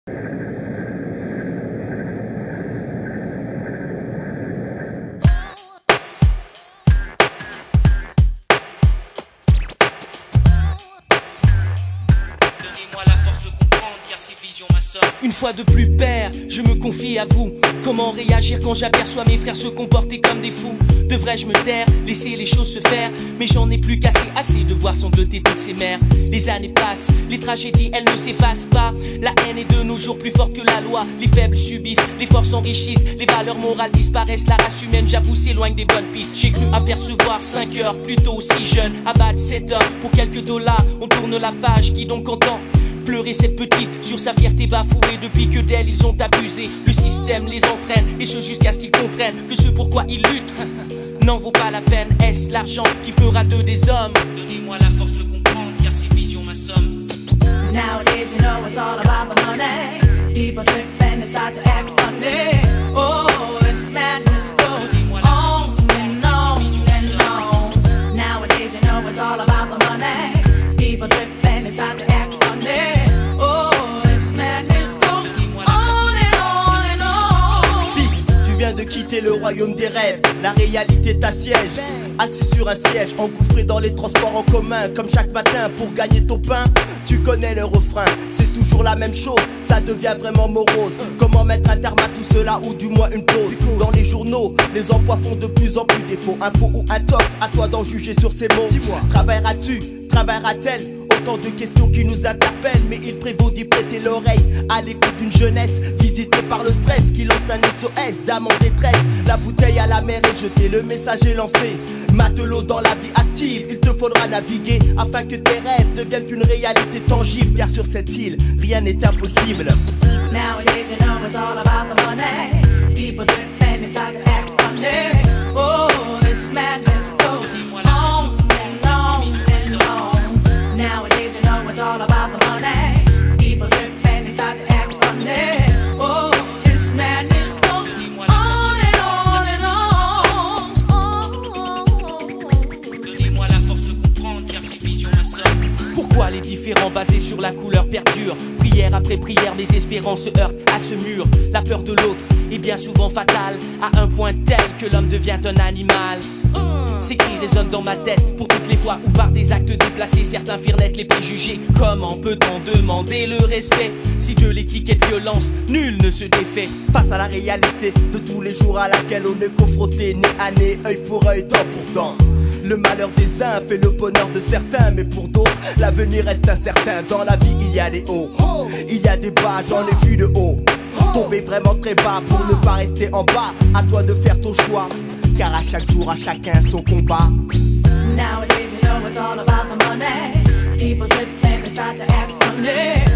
Donnez-moi la force de comprendre car ces visions m'assomment. Une fois de plus père, je me confie à vous. Comment réagir quand j'aperçois mes frères se comporter comme des fous? Devrais-je me taire, laisser les choses se faire? Mais j'en ai plus assez de voir sangloter toutes ces mères. Les années passent, les tragédies elles ne s'effacent pas. La haine est de nos jours plus forte que la loi. Les faibles subissent, les forts s'enrichissent. Les valeurs morales disparaissent, la race humaine j'avoue s'éloigne des bonnes pistes. J'ai cru apercevoir 5 heures, plutôt aussi jeune. Abattre 7 heures pour quelques dollars. On tourne la page, qui donc entend pleurer cette petite sur sa fierté bafouée? Depuis que d'elle ils ont abusé, le système les entraîne, et ce jusqu'à ce qu'ils comprennent que ce pourquoi ils luttent n'en vaut pas la peine. Est-ce l'argent qui fera d'eux des hommes? Donnez-moi la force de comprendre car ces visions m'assomment. Nowadays you know it's all about the money. People trip and they start to act funny. Oh, this madness goes on and on and on. Nowadays you know it's all about the money. People trip and they start to act funny. Oh, this madness goes on and on and on. Fils, tu viens de quitter le royaume des rêves. La réalité t'assiège. Assis sur un siège, engouffré dans les transports en commun. Comme chaque matin pour gagner ton pain. Tu connais le refrain, c'est toujours la même chose. Ça devient vraiment morose. Comment mettre un terme à tout cela, ou du moins une pause? Dans les journaux, les emplois font de plus en plus défaut. Info ou intox, à toi d'en juger sur ces mots. Dis-moi, travailleras-tu, travaillera-t-elle? Autant de questions qui nous interpellent, mais il prévaut d'y prêter l'oreille à l'écoute d'une jeunesse visitée par le stress qui lance un SOS d'âme en détresse. La bouteille à la mer est jetée, le message est lancé. Matelot dans la vie active, il te faudra naviguer afin que tes rêves deviennent une réalité tangible. Car sur cette île, rien n'est impossible. Nowadays you know it's all about the money. People drip and they start to act funny. Oh, this madness goes on and on and on. Nowadays you know it's all about the money. People drip and they start to act funny. Oh, this madness goes on and on and on. Donnez-moi la force de comprendre car ces visions m'assomment. Pourquoi les différends basés sur la couleur perdurent? Prière après prière, mes espérances se heurtent à ce mur. La peur de l'autre est bien souvent fatale, à un point tel que l'homme devient un animal. Ces cris résonnent dans ma tête pour toutes les fois où par des actes déplacés certains firent naître les préjugés. Comment peut-on demander le respect si de l'étiquette violence nul ne se défait? Face à la réalité de tous les jours à laquelle on est confronté, nez à nez, œil pour œil, dent pour dent. Le malheur des uns fait le bonheur de certains, mais pour d'autres, l'avenir reste incertain. Dans la vie, il y a des hauts, il y a des bas, j'en ai vu de haut. Tomber vraiment très bas pour ne pas rester en bas. À toi de faire ton choix, car à chaque jour, à chacun son combat. Nowadays you know it's all about the money. People drip and they start to act funny.